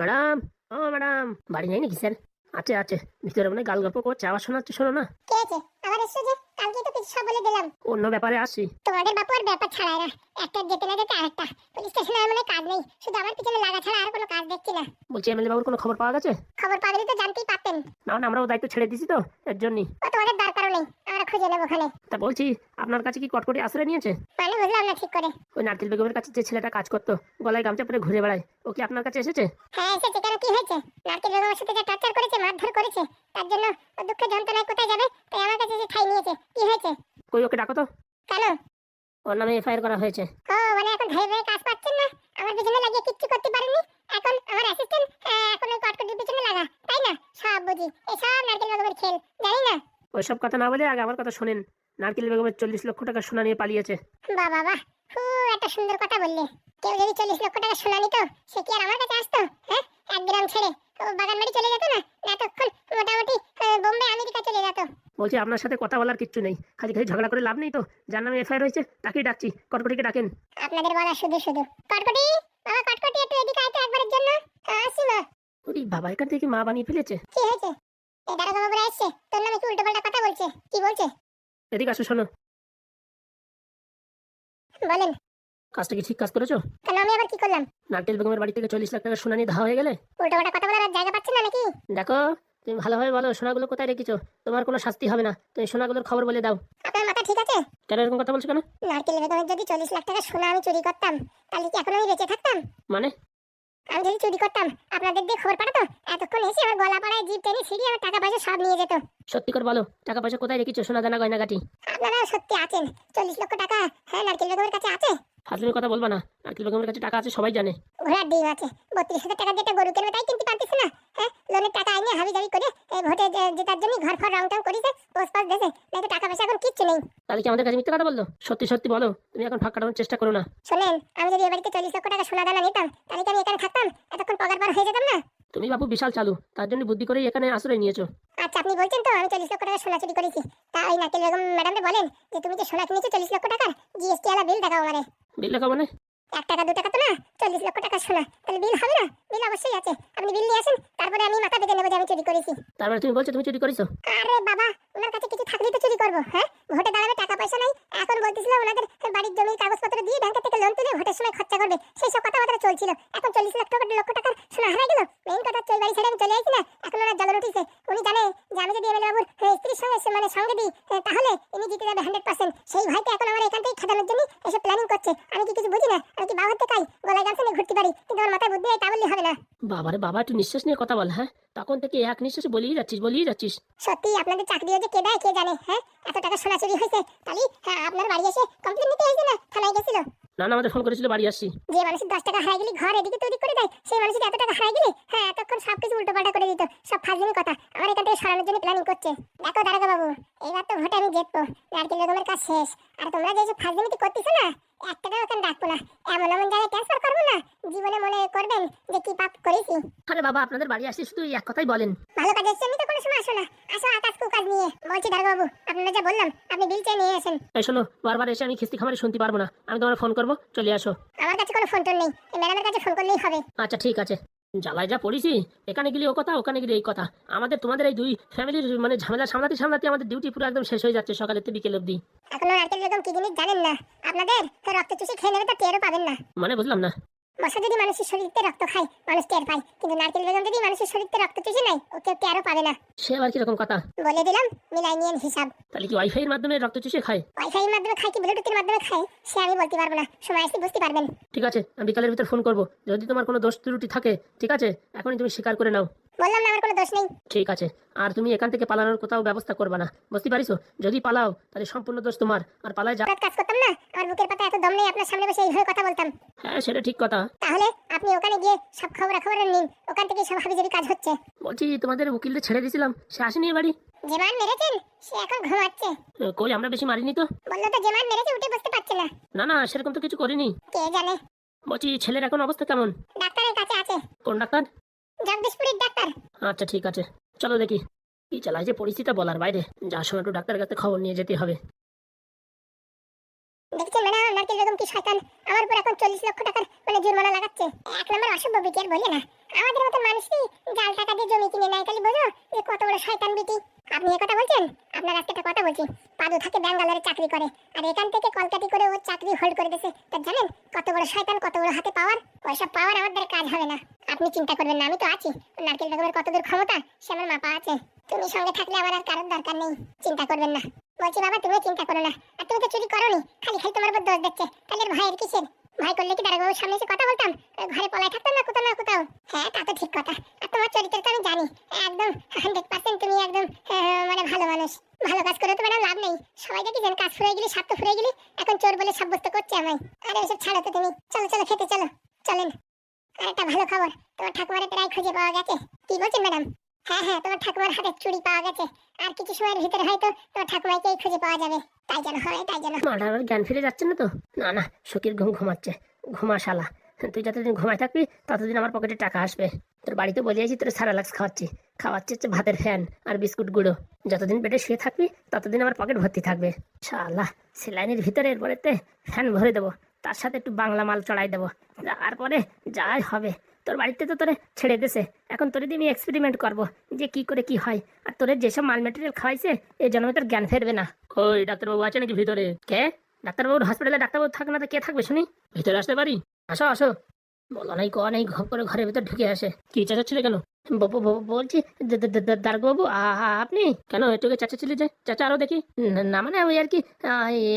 Madam, ও madam, বাড়ি নেই নাকি স্যার? আছে আছে, ভিতরে মানে গাল গল্প করছে, আওয়াজ শোনাচ্ছে, শোনো না। কে আছে? আবার এসছো যে? কালকে তো কিছু সব বলে দিলাম। অন্য ব্যাপারে আসি। তোমাদের বাপু আর ব্যাপার ছাড়ায় না। একটা যেতে না যেতে আরেকটা। পুলিশ স্টেশনে আর মানে কাজ নেই, শুধু আমার পিছনে লাগা ছাড়া আর কোনো কাজ দেখছি না। বলছি এমএলএ বাবুর কোনো খবর পাওয়া গেছে? খবর পাবেন তো জানতেই পারতেন। না না, আমরাও দায়িত্ব ছেড়ে দিছি তো, এর জন্যই। ও তোমাদের দরকারও নেই, আমরা খুঁজে নেবো ওখানে। তা বলছি, আপনার কাছে কি কটকটি আশ্রয় নিয়েছে? মানে বুঝলাম না ঠিক করে। ওই নারকেল বেগমের কাছে যে ছেলেটা কাজ করতো, গলায় গামছা পরে ঘুরে বেড়ায়, ও কি আপনার কাছে এসেছে? হ্যাঁ এসেছে, কেন কি হয়েছে? নারকেল বেগমের সাথে যে টর্চার করেছে, মারধর করেছে, তার জন্য ও দুঃখে যন্ত্রণায় কোথায় যাবে, তাই আমার কাছে এসে ঠাই নিয়েছে। কি হয়েছে? কই, ওকে ডাকো তো। কেন? ওর নামে এফআইআর করা হয়েছে। ও মানে এখন ধরে ধরে কাজ পাচ্ছেন না? আমার পিছনে লাগিয়ে কিচ্ছু করতে পারেননি, এখন আমার অ্যাসিস্ট্যান্ট এখন ওই কটকটির পিছনে লাগা, তাই না? সব বুঝি, এসব নারকেল বেগমের খেল, জানি না। ওইসব কথা না বলে আগে আমার কথা শোনেন। নারকেল বেগমের 40 লক্ষ টাকা সোনা নিয়ে পালিয়েছে। বাহ বাহ বাহ, একটা সুন্দর কথা বললে। কেউ যদি 40 লক্ষ টাকা সোনা নিত, সে কি আর আমার কাছে আসতো? হ্যাঁ, এক গ্রাম ছেড়ে ও বাগান বাড়ি চলে যেত না? এতক্ষণ মোটামুটি বোম্বে আমেরিকা চলে যেত। বলছি আপনার সাথে কথা বলার কিচ্ছু নেই, খালি খালি ঝগড়া করে লাভ নেই তো। যার নামে এফআইআর হয়েছে তাকেই ডাকছি, কটকটিকে ডাকেন। আপনাদের বলা শুধু শুধু কটকটি, বাবা কটকটি একটু এদিকে আয় তো একবারের জন্য। আসি মা। ওরে বাবা, এখান থেকে মা বানিয়ে ফেলেছে। কি হয়েছে? এই দারোগা বাবুরা এসছে, তোর নামে কি উল্টোপাল্টা কথা বলছে? কি বলছে? এদিকে আসো, শোনো। বলেন। কাজটা কি ঠিক কাজ করেছো? কেন, আমি আবার কি করলাম? নারকেল বেগমের বাড়ি থেকে 40 লাখ টাকা সোনা নিয়ে ধাওয়া হয়ে গেলে। উল্টোপাল্টা কথা বলার আর জায়গা পাচ্ছেন না নাকি? দেখো, তুমি ভালোভাবে বলো সোনাগুলো কোথায় রেখেছো। তোমার কোনো শাস্তি হবে না, তুমি সোনাগুলোর খবর বলে দাও। আপনার মাথা ঠিক আছে? কেন এরকম কথা বলছো কেন? নারকেল বেগমের যদি 40 লাখ টাকা সোনা আমি চুরি করতাম, তাহলে কি এখন আমি বেঁচে থাকতাম? মানে? আমি যদি চুরি করতাম, আপনাদের দিয়ে খবর পাঠাতো, এতক্ষণ এসে আমার গলা পাড়ায় জিপ টেনে ছিঁড়ে আমার টাকা পয়সা সব নিয়ে যেত। সত্যি করে বলো, টাকা পয়সা কোথায় রেখেছো, সোনা দানা গয়নাগাটি? আপনারা সত্যি আছেন? 40 লক্ষ টাকা হ্যাঁ নারকেল বেগমের কাছে আছে। ফাজলামি কথা বলবা না, নারকেল বেগমের কাছে টাকা আছে সবাই জানে। ঘোড়ার ডিম আছে, 32,000 টাকা দিয়ে একটা গরু কিনবে তাই কিনতে পারতেছে না। হ্যাঁ, লোনের টাকা আইনে হাবি জাবি করে এই ভোটে জেতার জন্য ঘর ফর রং টং করেছে, পোস্ট পাস দেশে, নাই তো টাকা পয়সা এখন কিচ্ছু নেই। তাহলে কি আমাদের কাছে মিথ্যে কথা বললো? সত্যি সত্যি বলো, তুমি এখন ফাঁক কাটানোর চেষ্টা করো না। শোনেন, আমি যদি এ বাড়িতে 40 লক্ষ টাকা সোনা দানা নিতাম, তাহলে কি আমি এখানে থাকতাম? এতক্ষণ পগার পার হয়ে যেতাম না? তুমি বাবু বিশাল চালু, তার জন্য বুদ্ধি করেই এখানে আশ্রয় নিয়েছো। আচ্ছা, আপনি বলছেন তো আমি 40 লক্ষ টাকা সোনা চুরি করেছি, তা ওই নারকেল বেগম ম্যাডামকে বলেন যে তুমি যে সোনা কিনেছো 40 লক্ষ টাকার, জিএসটি ওয়ালা বিল দেখাও আমারে। বিল লেখা মানে? 1 টাকা 2 টাকা তো না, 40 লক্ষ টাকা সোনা, তাহলে বিল হবে না? বিল অবশ্যই আছে, আপনি বিল নিয়ে আসেন, তারপরে আমি মাথা পেতে নেবো যে আমি চুরি করেছি। তার মানে তুমি বলছো তুমি চুরি করেছো? আরে বাবা, ওনার কাছে কিছু থাকলেই তো চুরি করবো? হ্যাঁ, ভোটে দাঁড়াবে, টাকা পয়সা নাই, এখন বলতেছিল ওনাদের বাড়ির জমির কাগজপত্র দিয়ে ব্যাংক থেকে লোন তুলে ভোটের সময় খরচা করবে, সেই সব কথাবার্তা চলছিল। এখন 40 লক্ষ টাকার সোনা হারাই গেল। মেইন কথা হচ্ছে ওই বাড়ি ছেড়ে আমি চলে আসি না, এখন ওনার জ্বালান উঠিছে। উনি জানে যে আমি যদি এমএলএ বাবুর স্ত্রীর সঙ্গে মানে সঙ্গে দিই, তাহলে ইনি জিতে যাবে 100%। সেই ভয়তে এখন আমার এখান থেকে খেদানোর জন্য এসব প্ল্যানিং করছে। আমি কি কিছু বুঝি না? আমি কি বাবা হতে চাই, গলায় গামছা নিয়ে ঘুরতে পারি, কিন্তু আমার মাথায় বুদ্ধি নেই, তা বললে হবে না। বাবারে বাবা, একটু নিঃশ্বাস নিয়ে কথা বল। হ্যাঁ, তখন থেকে এক নিঃশ্বাসে বলিয়ে যাচ্ছিস বলিয়ে যাচ্ছিস। সত্যি আপনাদের চাকরিও যে কে দেয় কে জানে। হ্যাঁ, এত টাকা সোনা চুরি হয়েছে, তাহলে হ্যাঁ আপনার বাড়ি এসে কমপ্লেন নিতে হয়েছে না? থানায় গেছিল? না না, আমাদের ফোন করেছিল, বাড়ি আসছি। যে মানুষের 10 টাকা হারাই গেলে ঘর এদিকে তো ওদিক করে দেয়, সেই মানুষের এত টাকা হারাই গেলে হ্যাঁ এতক্ষণ সবকিছু উল্টোপাল্টা করে দিত। সব ফাজলামি কথা, আমার এখান থেকে সরানোর জন্য প্ল্যানিং করছে। দেখো দারোগা বাবু, এবার তো ভোটে আমি জিতবো, নারকেল বেগমের কাজ শেষ। আর তোমরা যে সব ফাজলামিটি করতেছো না, 1 টাকাও ওখানে রাখবো না, এমন এমন জায়গায় ট্রান্সফার করবো না, জীবনে মনে করবেন যে কি পাপ করেছি। আরে বাবা, আপনাদের বাড়ি আসছি শুধু এই এক কথাই বলেন। ভালো কাজের জন্য তো কোনো সময় আসো না, আসো আকাশ কুকাজ নিয়ে। বলছি দারোগা বাবু, আপনারা যা বললাম আপনি বিল চেয়ে নিয়ে আসেন। এই শোনো, বারবার এসে আমি খিস্তি খামারে শুনতে পারবো না, আমি তোমার ফোন করবো, চলে আসো। আমার কাছে কোনো ফোন টোন নেই, এই ম্যাডামের কাছে ফোন করলেই হবে। আচ্ছা ঠিক আছে। জ্বালায় যা পড়েছি, এখানে গেলে ও কথা ওখানে গেলে এই কথা। আমাদের তোমাদের এই দুই ফ্যামিলির মানে ঝামেলা সামলাতে সামলাতে আমাদের ডিউটি পুরো একদম শেষ হয়ে যাচ্ছে, সকালে থেকে বিকেল অবধি। এখনো নারকেল বেগম কি জিনিস জানেন না? আপনাদের রক্ত চুষে খেয়ে নেবে, তা টেরও পাবেন না। মানে বুঝলাম না। মশা যদি মানুষের শরীরে রক্ত খায়, মানুষ টের পায়, কিন্তু নারকেল বেগম যদি মানুষের শরীরে রক্ত চুষে নেয়, ও কেউ টেরও পাবে না। সে আবার কিরকম কথা? বলে দিলাম, মিলাই নিয়েন হিসাব। তাহলে কি ওয়াইফাই এর মাধ্যমে রক্ত চুষে খায়? ওয়াইফাই এর মাধ্যমে খায় কি ব্লুটুথের মাধ্যমে খায়, সে আমি বলতে পারবো না, সময় আসলে বুঝতে পারবেন। ঠিক আছে, আমি বিকালের ভিতর ফোন করবো, যদি তোমার কোনো দোষ ত্রুটি থাকে। ঠিক আছে, এখনই তুমি স্বীকার করে নাও। বললাম না আমার কোনো দোষ নেই। ঠিক আছে, আর তুমি এখান থেকে পালানোর কোথাও ব্যবস্থা করবে না, বুঝতে পারিছো? যদি পালাও তাহলে সম্পূর্ণ দোষ তোমার, আর পালায় যা। কাজ করতাম না, আমার বুকের পাতা এত দম নেই আপনার সামনে বসে এইভাবে কথা বলতাম। হ্যাঁ সেটা ঠিক কথা। তাহলে আপনি ওখানে গিয়ে সব খবর নিন, ওখান থেকে সব হাবিজাবি কাজ হচ্ছে। বলছি তোমাদের উকিলদের ছেড়ে দিয়েছিলাম, সে আসেনি এ বাড়ি? যে মান মেরেছেন সে এখন ঘুমাচ্ছে। কই, আমরা বেশি মারিনি তো। বললো তো যে মান মেরেছে উঠে বসতে পারছে না। না না, সেরকম তো কিছু করিনি। কে জানে। বলছি ছেলের এখন অবস্থা কেমন? ডাক্তারের কাছে আছে। কোন ডাক্তার? জগদীশপুরের ডাক্তার। আচ্ছা ঠিক আছে, চলো দেখি। কি চালাই যে পরিস্থিতি বলার বাইরে, যার সময় একটু ডাক্তারের কাছে খবর নিয়ে যেতে হবে। দেখছেন ম্যাডাম, নারকেল বেগম কি শয়তান, আমার উপর এখন 40 লক্ষ টাকার মানে জরিমানা লাগাচ্ছে। এক নম্বর অসভ্য বিটি, আর বলে না। আমাদের মতো মানুষই জাল টাকা দিয়ে জমি কিনে নেয়, তাহলে বোঝো যে কত বড় শয়তান বিটি। আপনি এ কথা বলছেন, আপনার আজকে একটা কথা বলছি। পাদু থাকে ব্যাঙ্গালোরে চাকরি করে, আর এখান থেকে কলকাতি করে ও চাকরি হোল্ড করে দিয়েছে। তা জানেন কত বড় শয়তান, কত বড় হাতে পাওয়ার। ওইসব পাওয়ার আমার দ্বারা কাজ হবে না। আপনি চিন্তা করবেন না, আমি তো আছি। নারকেল বেগমের কতদূর ক্ষমতা সে আমার মাপা আছে। তুমি সঙ্গে থাকলে আমার আর কারোর দরকার নেই, চিন্তা করবেন না। বলছি বাবা, তুমিও চিন্তা করো না। আর তুমি তো চুরি করোনি, খালি খালি তোমার উপর দোষ দিচ্ছে। তাহলে আর ভয়ের কিসের? ভয় করলে কি দারোগাবাবুর সামনে এসে কথা বলতাম? ঘরে পলায় থাকতাম না কোথাও না কোথাও। হ্যাঁ, তা তো ঠিক কথা। আর তোমার চরিত্র তো আমি জানি, একদম 100% তুমি একদম মানে ভালো মানুষ। ভালো কাজ করে তো ম্যাডাম লাভ নেই। সবাই দেখেছেন কাজ ফুরিয়ে গেলে, স্বার্থ ফুরিয়ে গেলে এখন চোর বলে সাব্যস্ত করছে আমায়। আরে ওসব ছাড়ো তো তুমি। চলো চলো খেতে চলো, চলেন। আর একটা ভালো খবর, তোমার ঠাকুমারে প্রায় খুঁজে পাওয়া গেছে। কি বলছেন ম্যাডাম? হ্যাঁ হ্যাঁ, তোমার ঠাকুমার হাতে চুড়ি পাওয়া গেছে। আর কিছু সময়ের ভিতরে হয়তো তোমার ঠাকুমাকেই খুঁজে পাওয়া যাবে। তাই যেন হয়, তাই যেন। মাটার জ্ঞান ফিরে যাচ্ছে না তো? না না, শোকের ঘুম ঘুমাচ্ছে। ঘুমা শালা, তুই যতদিন ঘুমায় থাকবি ততদিন আমার পকেটে টাকা আসবে। তোর বাড়িতে বলে আছি তোর সারালাক্স খাওয়াচ্ছি হচ্ছে ভাতের ফ্যান আর বিস্কুট গুঁড়ো। যতদিন পেটে শুয়ে থাকবি ততদিন আমার পকেট ভর্তি থাকবে। শালা, সেলাইনের ভিতরে এরপরেতে ফ্যান ভরে দেবো, তার সাথে একটু বাংলা মাল চড়াই দেবো। তারপরে যাই হবে। তোর বাড়িতে তো তোরে ছেড়ে দেছে, এখন তোরে দিয়ে আমি এক্সপেরিমেন্ট করবো যে কি করে কি হয়। আর তোরে যেসব মাল মেটেরিয়াল খাওয়াইছে এই জন্মে তোর জ্ঞান ফেরবে না। ওই ডাক্তারবাবু আছে নাকি ভিতরে? কে? ডাক্তারবাবুর হসপিটালে ডাক্তারবাবু থাকে না তো কে থাকবে শুনি? ভিতরে আসতে পারি? আসো আসো। বলো নাই কয়া নাই, ঘপ করে ঘরের ভিতর ঢুকে আসে। কি চেঁচাচ্ছিলে কেন? বলছি দারোগাবু, আপনি কেন এটুকু চেঁচাচ্ছিলি যে? চাচা আরো দেখি। না মানে ওই আর কি,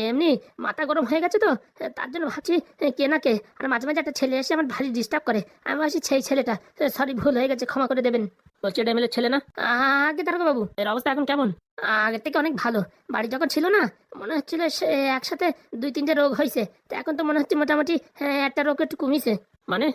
এমনি মাথা গরম হয়ে গেছে তো, তার জন্য ভাবছি কে না কে। আর মাঝে মাঝে একটা ছেলে এসে আমার ভারী ডিস্টার্ব করে। আমি ভাবছি সেই ছেলেটা। সরি, ভুল হয়ে গেছে, ক্ষমা করে দেবেন। বলছি এটা এমএলএ ছেলে না? আগে দারোগাবু, এর অবস্থা এখন কেমন? আগের থেকে অনেক ভালো। বাড়ি যখন ছিল না মনে হচ্ছিল সে একসাথে 2-3টে রোগ হয়েছে, তো এখন তো মনে হচ্ছে মোটামুটি একটা রোগ একটু কমিছে। মানে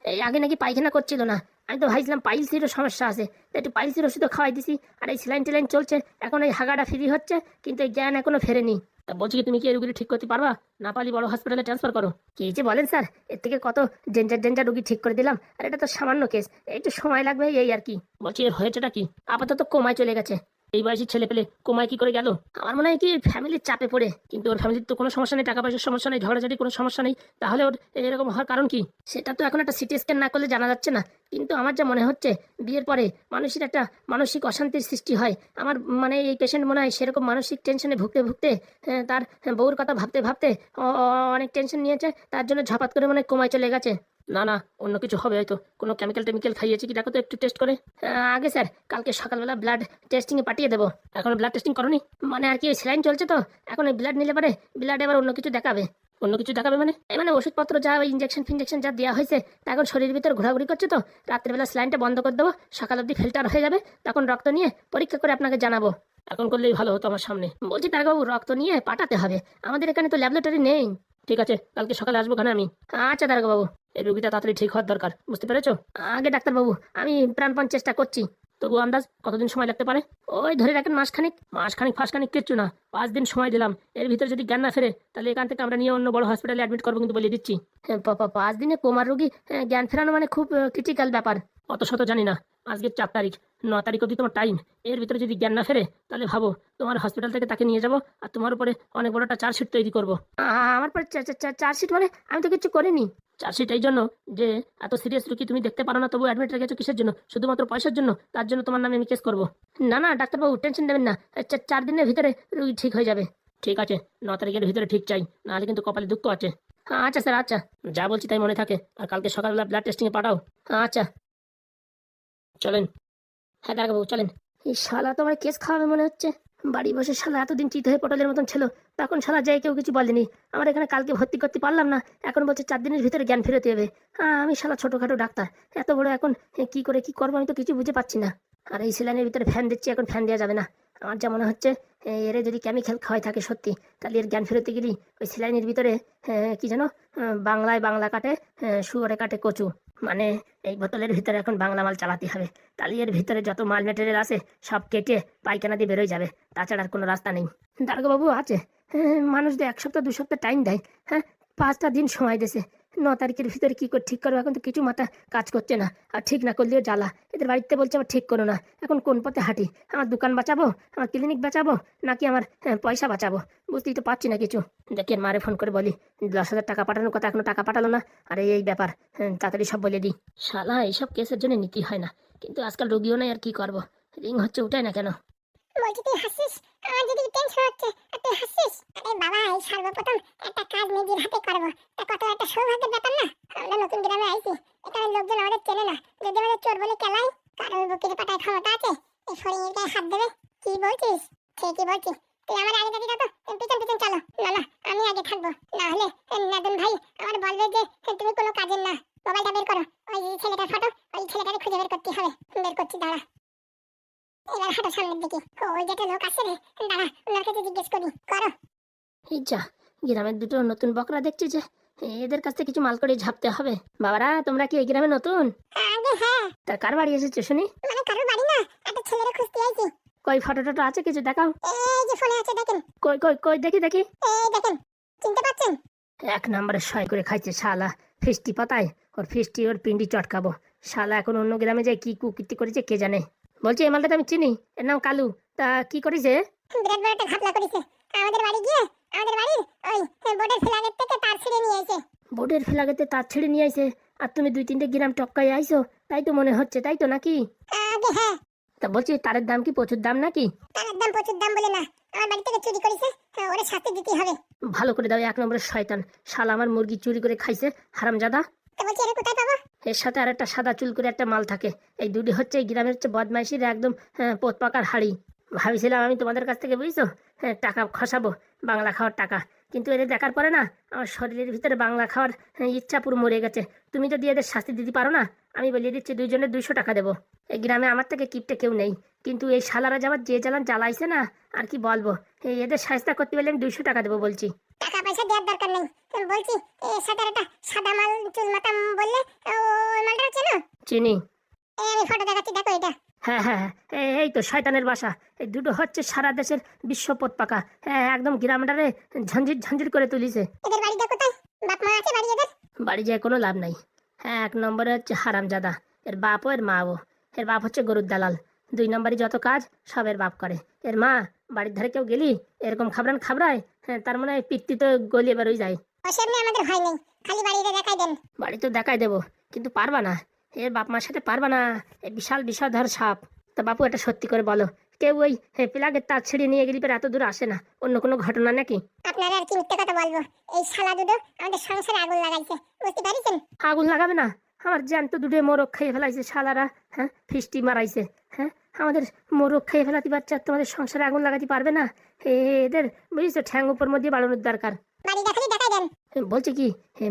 এই আগে নাকি পায়খানা করছিল না, আমি তো ভাবছিলাম পাইলসেরও সমস্যা আছে, তো একটু পাইলসের ওষুধও খাওয়াই দিছি। আর এই সেলাইন টেলাইন চলছে, এখন এই হাগাটা ফ্রি হচ্ছে, কিন্তু এই জ্ঞান এখনো ফেরেনি। তা বলছি কি, তুমি কি এই রুগীটা ঠিক করতে পারবা? না পারলে বড় হসপিটালে ট্রান্সফার করো। কি যে বলেন স্যার, এর থেকে কত ডেঞ্জার রুগী ঠিক করে দিলাম, আর এটা তো সামান্য কেস, একটু সময় লাগবে এই আর কি। বলছি এর হয়েছেটা কি? আপাতত কোমায় চলে গেছে। এই বয়সী ছেলে পেলে কোমায় কি করে গেল? আমার মনে হয় কি ফ্যামিলির চাপে পড়ে। কিন্তু ওর ফ্যামিলির তো কোনো সমস্যা নেই, টাকা পয়সার সমস্যা নেই, ঝগড়াঝাটি কোনো সমস্যা নেই, তাহলে ওর এরকম হওয়ার কারণ কি? সেটা তো এখন একটা সিটি স্ক্যান না করলে জানা যাচ্ছে না। কিন্তু আমার যা মনে হচ্ছে বিয়ের পরে মানুষের একটা মানসিক অশান্তির সৃষ্টি হয়। আমার মানে এই পেশেন্ট মনে হয় সেরকম মানসিক টেনশনে ভুগতে ভুগতে তার বউর কথা ভাবতে ভাবতে অনেক টেনশন নিয়েছে, তার জন্য ঝপাত করে মনে হয় কোমায় চলে গেছে। না না, অন্য কিছু হবে হয়তো, কোনো কেমিক্যাল খাইয়েছে কি দেখো তো একটু টেস্ট করে। আগে স্যার, কালকে সকালবেলা ব্লাড টেস্টিংয়ে পাঠিয়ে দেবো। এখন ব্লাড টেস্টিং করনি? মানে আর কি সেলাইন চলছে তো, এখন এই ব্লাড নিলে পারে ব্লাড এবার অন্য কিছু দেখাবে। অন্য কিছু দেখাবে মানে? এই মানে ওষুধপত্র যা ইঞ্জেকশন ফিনজেকশন যা দেওয়া হয়েছে, তা এখন শরীরের ভিতর ঘোরাঘুরি করছে তো, রাত্রেবেলা সেলাইনটা বন্ধ করে দেবো, সকাল অবধি ফিল্টার হয়ে যাবে, তখন রক্ত নিয়ে পরীক্ষা করে আপনাকে জানাবো। এখন করলেই ভালো হতো আমার সামনে। বলছি ডাক্তারবাবু, রক্ত নিয়ে পাঠাতে হবে, আমাদের এখানে তো ল্যাবরেটরি নেই। ঠিক আছে, কালকে সকালে আসবো ওখানে আমি। আচ্ছা দারোগাবু, এই রুগীটা তাড়াতাড়ি ঠিক হওয়ার দরকার, বুঝতে পেরেছো? আগে ডাক্তারবাবু, আমি প্রাণপণ চেষ্টা করছি। তবু আন্দাজ কতদিন সময় লাগতে পারে? ওই ধরে রাখেন মাসখানিক ফাঁসখানিক কিচ্ছু না, 5 দিন সময় দিলাম। এর ভিতরে যদি জ্ঞান না ফেরে তাহলে এখান থেকে আমরা নিয়ে অন্য বড় হসপিটালে অ্যাডমিট করবো, কিন্তু বলে দিচ্ছি। 5 দিনে কোমার রোগী জ্ঞান ফেরানো মানে খুব ক্রিটিক্যাল ব্যাপার। অত শত জানি না, আজকে 4 তারিখ, 9 তারিখ অবধি তোমার টাইম। এর ভিতরে যদি জ্ঞান না ফেরে তাহলে ভাবো, তোমার হসপিটাল থেকে তাকে নিয়ে যাবো আর তোমার উপরে অনেক বড় একটা চার্জশিট তৈরি করবো। আমার পরে চার্জশিট মানে? আমি তো কিছু করিনি। চার্জশিট এই জন্য যে এত সিরিয়াস রুগী তুমি দেখতে পারো না, তবু অ্যাডমিট রেখেছো কিসের জন্য? শুধুমাত্র পয়সার জন্য? তার জন্য তোমার নামে আমি কেস করবো। না না ডাক্তারবাবু, টেনশন নেবেন না, 4 দিনের ভিতরে রুগী ঠিক হয়ে যাবে। ঠিক আছে, 9 তারিখের ভিতরে ঠিক চাই, নাহলে কিন্তু কপালে দুঃখ আছে। আচ্ছা স্যার, আচ্ছা, যা বলছি তাই মনে থাকে, আর কালকে সকালবেলা ব্লাড টেস্টিংয়ে পাঠাও। আচ্ছা চলেন। হ্যাঁ ডাক্তারবাবু চলেন। এই শালা তো আমার কেস খাওয়াবে মনে হচ্ছে। বাড়ি বসে শালা এতদিন চিত হয়ে পটলের মতন ছিল, তখন শালা যাই কেউ কিছু বলেনি। আমার এখানে কালকে ভর্তি করতে পারলাম না, এখন বলছে 4 দিনের ভিতরে জ্ঞান ফেরতে হবে। আমি শালা ছোটোখাটো ডাক্তার, এত বড় এখন কি করে কি করবো আমি তো কিছু বুঝে পাচ্ছি না। আর এই সেলাইনের ভিতরে ফ্যান দিচ্ছি, এখন ফ্যান দেওয়া যাবে না। আমার যা মনে হচ্ছে এর যদি কেমিক্যাল খাওয়াই থাকে সত্যি, তাহলে এর জ্ঞান ফেরতে গেলি ওই সেলাইনের ভিতরে কি যেন বাংলায় বাংলা কাটে, শুয়োরে কাটে কচু। মানে এই বোতলের ভিতরে এখন বাংলা মাল চালাতে হবে, তাহলে এর ভিতরে যত মাল মেটেরিয়াল আছে সব কেটে পায়খানা দিয়ে বেরোয় যাবে, তাছাড়া আর কোনো রাস্তা নেই। দারোগাবু আছে, মানুষদের 1 সপ্তাহ 2 সপ্তাহ টাইম দেয়, হ্যাঁ 5টা দিন সময় দিয়েছে। 9 তারিখের ভিতরে কি করে ঠিক করবো, এখন তো কিছু মাথা কাজ করছে না, আর ঠিক না করলেও জ্বালা। এদের বাড়িতে বলছে আবার ঠিক করো না। এখন কোন পথে হাঁটি? আমার দোকান বাঁচাবো, আমার ক্লিনিক বাঁচাবো, নাকি আমার পয়সা বাঁচাবো? বুঝতেই তো পারছি না কিছু। দেখি আর মারে ফোন করে বলি 10,000 টাকা পাঠানোর কথা, এখনো টাকা পাঠালো না। আর এই ব্যাপার, তাড়াতাড়ি সব বলে দিই। শালা এইসব কেসের জন্য নীতি হয় না, কিন্তু আজকাল রোগীও নাই, আর কি করবো। রিং হচ্ছে, উঠায় না কেন? বলছি তুই হাসিস? আমার যদি টেনশন হচ্ছে আর তুই হাসিস? আরে বাবা, এই সর্বপ্রথম একটা কাজ নিজের হাতে করবো, তা কত একটা সৌভাগ্যের ব্যাপার না। আমরা নতুন গ্রামে আইছি, এখানে লোকজন আমাদের চেনে না। যদি আমাদের চোর বলে কেলাই, কারোর বুকের পাটায় ক্ষমতা আছে এই ফড়িংয়ের গায়ে হাত দেবে? কি বলছিস? ঠিকই বলছি। তুই আমার আগে দেখি তো, পিছন পিছন চলো। না না, আমি আগে থাকবো, না হলে নাদন ভাই আমার বলবে যে তুমি কোনো কাজের না। মোবাইলটা বের করো, ওই ছেলেটার ফটো, ওই ছেলেটাকে খুঁজে বের করতে হবে। বের করছি, দাঁড়া। এবার হাঁটো সামনের দিকে। ওই যেটা লোক আসছে রে, দাঁড়া, ওনার কাছে জিজ্ঞেস করি। করো। এই যা, গ্রামের দুটো নতুন বকরা দেখছি যে, এদের কাছ থেকে কিছু মাল করে ঝাপতে হবে। বাবারা, তোমরা কি এই গ্রামে নতুন? আগে হ্যাঁ। তা কার বাড়ি এসেছো শুনি? মানে কারোর বাড়ি না, একটা ছেলেরে খুঁজতে আইছি। কই ফটো টটো আছে? কিছু দেখাও। এই যে ফোনে আছে, দেখেন। কই কই কই, দেখি দেখি। এই দেখেন, চিনতে পাচ্ছেন? এক নম্বরে সয় করে খাইছে শালা। ফিস্টি পাতায় ওর ফিস্টি, ওর পিন্ডি চটকাবো। শালা এখন অন্য গ্রামে যায় কি কুকীর্তি করেছে কে জানে। বলছি এই মালটা তো আমি চিনি, এর নাম কালু। তা কি করেছে? বিরাট বড় একটা ঘাপলা করেছে। আমাদের বাড়ি গিয়ে আমাদের বাড়ির ওই বোর্ডের ফ্ল্যাগের থেকে তার ছিঁড়ে নিয়ে এসে। বোর্ডের ফেলাগেতে তার ছেড়ে নিয়ে আইছে, আর তুমি 2-3টে গ্রাম টপকাই আইছো, তাই তো মনে হচ্ছে, তাই তো নাকি? আগে হ্যাঁ। তা বলছি তারের দাম কি প্রচুর দাম নাকি? তার দাম প্রচুর দাম বলে না, আমার বাড়ি থেকে চুরি করেছে, ওরে শাস্তি দিতে হবে। ভালো করে দাও, এক নম্বরের শয়তান। শালা আমার মুরগি চুরি করে খাইছে, হারামজাদা। তো বলছি এর কোথায় পাবো? এর সাথে আর একটা সাদা চুল করে একটা মাল থাকে। এই দুটি হচ্ছে এই গ্রামের হচ্ছে বদমাইশির একদম পোত পাকার হাড়ি। ভাবছিলাম আমি তোমাদের কাছ থেকে, বুঝছো, টাকা খসাবো, বাংলা খাওয়ার টাকা। কিন্তু এদের দেখার পরে না আমার শরীরের ভিতরে বাংলা খাওয়ার ইচ্ছা পুরো মরে গেছে। তুমি যদি এদের শাস্তি দিতে পারো না, আমি বলিয়ে দিচ্ছি দুইজনের 200 টাকা দেবো। এই গ্রামে আমার থেকে কিপটে কেউ নেই, কিন্তু এই শালারা যাবার যে জ্বালান জ্বালাইছে না, আর কি বলবো। এদের শাস্তা করতে পারলে আমি 200 টাকা দেবো বলছি। টাকা পয়সা দেওয়ার দরকার নেই, আমি বলছি এর সাথে একটা সাদা মাল চুল মাথা বললে ওই মালটা চেনো? চিনি। এই আমি ফটো দেখাচ্ছি, দেখো এটা। হ্যাঁ হ্যাঁ হ্যাঁ, এই তো শয়তানের বাসা। এই দুটো হচ্ছে সারা দেশের বিশ্ব পতাকা। হ্যাঁ, একদম গ্রামটারে ঝঞ্ঝির ঝঞ্ঝির করে তুলিছে। এদের বাড়িটা কোথায়? বাপ মা আছে বাড়ি এদের? বাড়ি যায় কোনো লাভ নাই। হ্যাঁ, 1 নম্বরে হচ্ছে হারামজাদা, এর বাপও এর মাও। এর বাপ হচ্ছে গরুর দালাল। 2 নম্বরে যত কাজ সব এর বাপ করে। এর মা বাড়ির ধারে কেউ গেলি এরকম খাবরান খাবরায়, হ্যাঁ, তার মানে পিত্তি তো গলিয়ে বেরোই যায়। অসেমনি আমাদের ভয় নেই, খালি বাড়িতে দেখাই দেন। বাড়ি তো দেখাই দেবো, কিন্তু পারবা না। এর বাপ মার সাথে পারবা না, এই বিশাল বিষধর সাপ। তা বাপু, এটা সত্যি করে বলো, কেউ ওই প্লাগের তার ছিঁড়ে নিয়ে গেলি পরে এত দূর আসে না? অন্য কোনো ঘটনা নাকি? আপনারা আর কি মিথ্যে কথা বলবো? এই শালা দুটো আমাদের সংসারে আগুন লাগাইছে, বুঝতে পারিছেন? আগুন লাগাবে না? আমার জ্যান্ত দুটো মোরগ খেয়ে ফেলাইছে শালারা। হ্যাঁ, ফিস্টি মারাইছে। হ্যাঁ, আমাদের মোরগ খেয়ে ফেলাতে পারছে, আর তোমাদের সংসারে আগুন লাগাতে পারবে না? এদের বুঝিস, ঠ্যাং উপর মধ্যে বাড়ানোর দরকার। বাড়িটা খালি দেখাই দেন। বলছে কি,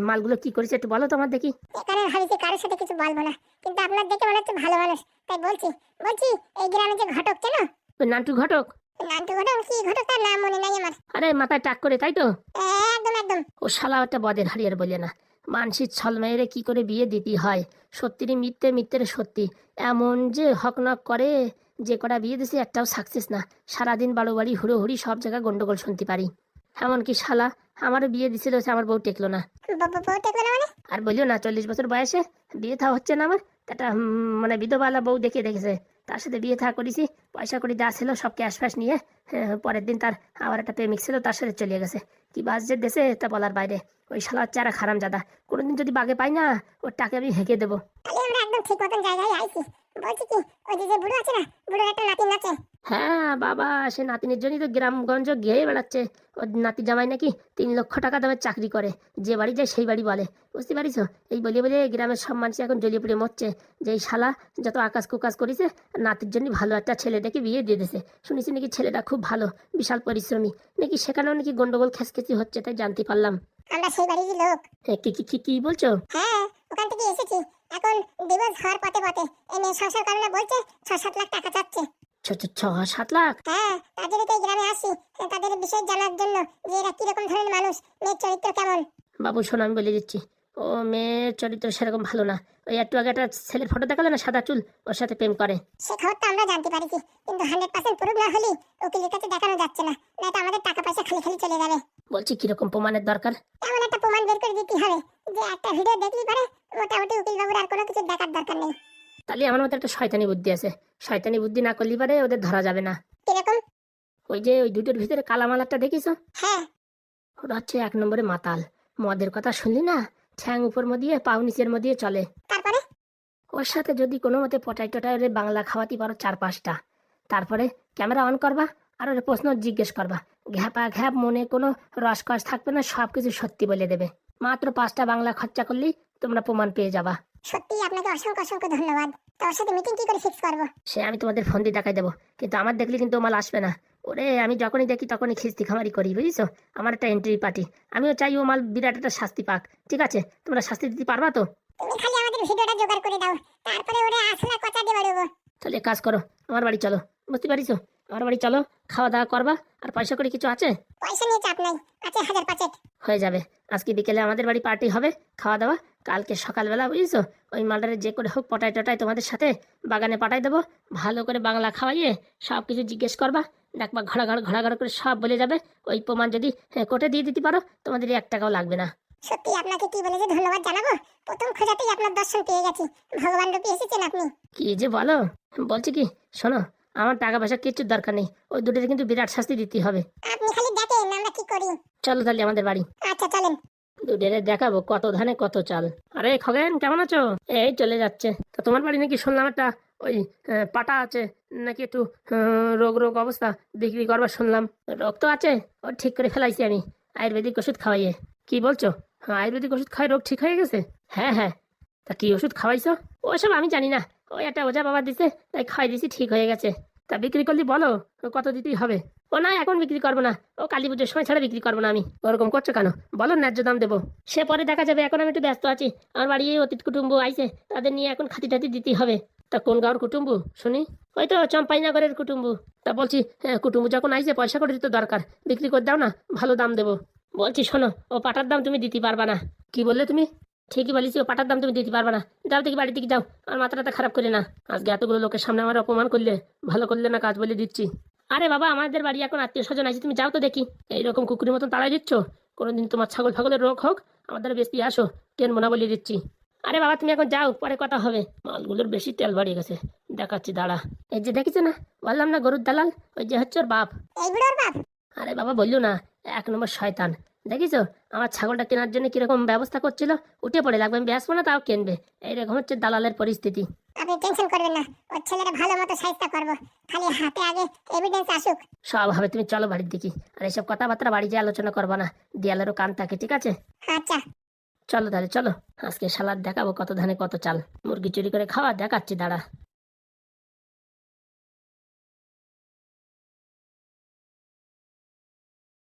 মালগুলো কি করেছে একটু বলো তো আমার দেখি। এখানে ভাবিছি কারোর সাথে কিছু বলবো না, কিন্তু আপনার দেখে মনে হচ্ছে ভালো মানুষ, তাই বলছি। বলছি এই গ্রামে যে ঘটক চেনো? ওই নান্টু ঘটক? নান্টু ঘটক? কি ঘটক তার নাম মনে নাই আমার। আরে মাথায় টাক করে, তাই তো? একদম একদম। ও শালা একটা বদের হারিয়ার বলে না, মানসির ছল মেয়েরে কি করে বিয়ে দিতে হয়। সত্যিরই মিথ্যে, মিথ্যের সত্যি। এমন যে হকনক করে, যে কটা বিয়ে দিছে একটাও সাকসেস না। সারাদিন বাড়ো বাড়ি হুড়োহুড়ি, সব জায়গায় গন্ডগোল শুনতে পারি। এমনকি শালা আমারও বিয়ে দিছিল, আমার বউ টেকলো না। বউ টেকলো না মানে? আর বলিও না, 40 বছর বয়সে বিয়ে থা হচ্ছে না আমার। একটা মানে বিধবালা বউ দেখেছে, তার সাথে বিয়ে থা করেছি। পয়সা করে যা ছিল সব ক্যাশ ফ্যাশ নিয়ে, পরের দিন তার আবার একটা প্রেমিক ছিল, তার সাথে চলে গেছে। কি বাস যে দেশে তা বলার বাইরে। ওই শালা হচ্ছে আর হারামজাদা। কোনোদিন যদি বাগে পাই না, ওর টাকে আমি হেঁকে দেবো। তাহলে আমরা একদম ঠিক মতন জায়গায় আইছি। বলছি কি, ওই যে বুড়ো আছে না, বুড়োর একটা নাতি নাচে। হ্যাঁ বাবা, সে নাতিনের জন্যই তো গ্রামগঞ্জ গেয়ে বেড়াচ্ছে। ওর নাতি জামাই নাকি 3 লক্ষ টাকা দামের চাকরি করে, যে বাড়ি যায় সেই বাড়ি বলে। বুঝতে পারিস? এই বলে বলে গ্রামের সব মানুষ এখন জ্বলিয়ে পুড়ে মরছে, যে এই শালা যত আকাশ কুকাশ করেছে, নাতির জন্য ভালো একটা ছেলে দেখে বিয়ে দিয়ে দিয়েছে। শুনেছি নাকি ছেলেটা খুব ভালো, বিশাল পরিশ্রমী নাকি, সেখানেও নাকি গন্ডগোল খেসখেসি হচ্ছে, তাই জানতে পারলাম। আমরা সেই বাড়িরই লোক। কি কি কি কি বলছো? হ্যাঁ, ওখান থেকে এসেছি। এখন ডিভোর্স হওয়ার পথে পথে এই মেয়ে সংসার কারণে বলছে 6-7 লাখ টাকা চাচ্ছে। 6-7 লাখ? হ্যাঁ, তার জন্য তো এই গ্রামে আসি, তাদের বিষয় জানার জন্য যে এরা কিরকম ধরনের মানুষ, মেয়ের চরিত্র কেমন। বাবু শোনো, আমি বলে দিচ্ছি, ও মেয়ের চরিত্র সেরকম ভালো না। ওই একটু আগে একটা ছেলের ফটো দেখালো না, সাদা চুল, ওর সাথে প্রেম করে। সে খবরটা আমরা জানতে পারিছি, কিন্তু 100% প্রুফ না হলে উকিলের কাছে দেখানো যাচ্ছে না, নয়তো আমাদের টাকা পয়সা খালি খালি চলে যাবে। বলছি কিরকম প্রমাণের দরকার? এমন একটা প্রমাণ বের করে দিতে হবে যে একটা ভিডিও দেখলি পারে মোটামুটি উকিল বাবুর আর কোনো কিছু দেখার দরকার নেই। তাহলে আমার মতো একটা শয়তানি বুদ্ধি আছে। শয়তানি বুদ্ধি না করলে পারে ওদের ধরা যাবে না। কিরকম? ওই যে ওই দুটোর ভিতরে কালা মালারটা দেখিস, হ্যাঁ। ওটা হচ্ছে 1 নম্বরে মাতাল। মদের কথা শুনলি না, ঠ্যাং উপর দিয়ে পাও নিচের দিয়ে চলে। তারপরে? ওর সাথে যদি কোনো মতে পটাই টটাই ওরে বাংলা খাওয়াতে পারো 4-5টা, তারপরে ক্যামেরা অন করবা আর ওর প্রশ্ন জিজ্ঞেস করবা, ঘ্যাপা ঘ্যাপ মনে কোনো রসকস থাকবে না, সবকিছু সত্যি বলে দেবে। মাত্র 5টা বাংলা খরচা করলেই তোমরা প্রমাণ পেয়ে যাবা। সত্যি আপনাকে অসংখ্য অসংখ্য ধন্যবাদ। তোর সাথে মিটিং কি করে ফিক্স করবো? সে আমি তোমাদের ফোন দিয়ে দেখাই দেবো, কিন্তু আমার দেখলে কিন্তু ও মাল আসবে না। ওরে আমি যখনই দেখি তখনই খিস্তি খামারি করি, বুঝিছো? আমার একটা এন্ট্রি পার্টি, আমিও চাই ও মাল বিরাট একটা শাস্তি পাক। ঠিক আছে, তোমরা শাস্তি দিতে পারবা তো? তুমি খালি আমাদের ভিডিওটা জোগাড় করে দাও, তারপরে ওরে আসলে কথা দিয়ে বাড়বো। তাহলে এক কাজ করো, আমার বাড়ি চলো। বুঝতে পারিছো? আমার বাড়ি চলো, খাওয়া দাওয়া করবা। আর পয়সা করে কিছু আছে? পয়সা নিয়ে চাপ নাই, আছে 1000 হয়ে যাবে। আজকে বিকেলে আমাদের বাড়ি পার্টি হবে, খাওয়া দাওয়া। কালকে সকালবেলা বুঝিছো ওই মালটারে যে করে হোক পটাই টটাই তোমাদের সাথে বাগানে পাঠাই দেবো। ভালো করে বাংলা খাওয়াইয়ে সব কিছু জিজ্ঞেস করবা, দেখবা ঘড়াঘড় ঘড়াঘড় করে সব বলে যাবে। ওই প্রমাণ যদি কোর্টে দিয়ে দিতে পারো, তোমাদের 1 টাকাও লাগবে না। সত্যি আপনাকে কি বলে যে ধন্যবাদ জানাবো। প্রথম খোঁজাতেই আপনার দর্শন পেয়ে গেছি। ভগবান রূপে এসেছেন আপনি। কি যে বলো! বলছি কি, শোনো, আমার টাকা পয়সা কিচ্ছুর দরকার নেই, ওই দুটোর কিন্তু বিরাট শাস্তি দিতে হবে। আপনি খালি দেখেন আমরা কি করি। চলো তাহলে আমাদের বাড়ি। আচ্ছা চলেন। দুটোরে দেখাবো কত ধানে কত চাল। আরে খগেন, কেমন আছো? এই চলে যাচ্ছে। তো তোমার বাড়ি নাকি শুনলাম একটা ওই পাটা আছে, নাকি একটু রোগ রোগ অবস্থা, বিক্রি করবার শুনলাম। রোগ তো আছে, ও ঠিক করে ফেলাইছি আমি আয়ুর্বেদিক ওষুধ খাওয়াইয়ে। কি বলছো? হ্যাঁ, আয়ুর্বেদিক ওষুধ খাই রোগ ঠিক হয়ে গেছে? হ্যাঁ হ্যাঁ। তা কি ওষুধ খাওয়াইছো? ওসব আমি জানি না, ওই একটা ওঝা বাবা দিছে, তাই খাই দিছি, ঠিক হয়ে গেছে। তা বিক্রি করলি বলো, কত দিতেই হবে? ও না, এখন বিক্রি করবো না, ও কালী পুজোর সময় ছাড়া বিক্রি করবো না আমি। ওরকম করছো কেন? বলো, ন্যায্য দাম দেবো। সে পরে দেখা যাবে, এখন আমি একটু ব্যস্ত আছি। আমার বাড়ি এই অতীত কুটুম্ব আইছে, তাদের নিয়ে এখন খাতি টাতি দিতেই হবে। তা কোন গাঁর কুটুম্ব শুনি? ওই তো চম্পাইনগরের কুটুম্ব। তা বলছি, কুটুম্ব যখন আইছে পয়সা করে দিতে দরকার, বিক্রি করে দাও না, ভালো দাম দেবো। বলছি শোনো, ও পাটার দাম তুমি দিতে পারবা না। কি বললে তুমি? ঠিকই বলিস, ও পাটার দাম তুমি দিতে পারবা না। যাও দেখি বাড়ি থেকে যাও, আর মাথাটা খারাপ করে না। আজকে এতগুলো লোকের সামনে আমার অপমান করলে, ভালো করলে না কাজ, বলে দিচ্ছি। আরে বাবা, আমাদের বাড়ি এখন আত্মীয় স্বজন আছে, তুমি যাও তো দেখি। এইরকম কুকুরের মতন তাড়াই দিচ্ছ? কোনোদিন তোমার ছাগল ফাগলের রোগ হোক, আমাদের বেশি আসো, টেনবো না বলে দিচ্ছি। আরে বাবা তুমি এখন যাও, পরে কথা হবে। মালগুলোর বেশি তেল বাড়িয়ে গেছে, দেখাচ্ছি দাঁড়া। এই যে দেখিছো না, বললাম না গরুর দালাল, ওই যে হচ্ছে ওর বাপ। এই বুড়োর বাপ? আরে বাবা বললো না, 1 নম্বর শয়তান। দেখিছো আমার ছাগলটা কেনার জন্য কিরকম ব্যবস্থা করছিল, উঠে পড়ে লাগবে, আমি বেসবো না তাও কিনবে। এইরকম হচ্ছে দালালের পরিস্থিতি। আপনি টেনশন করবেন না, ওর ছেলেটা ভালো মতো সাহায্য করবো। খালি হাতে আগে এভিডেন্স আসুক। সব হবে, তুমি চলো বাড়ির দিকে। আর এইসব কথাবার্তা বাড়ি যেয়ে আলোচনা করবা না, দেয়ালেরও কান থাকে, ঠিক আছে? আচ্ছা চলো তাহলে চলো, আজকে সালাদ দেখাবো কত ধানে কত চাল। মুরগি চুরি করে খাওয়া দেখাচ্ছি, দাঁড়া।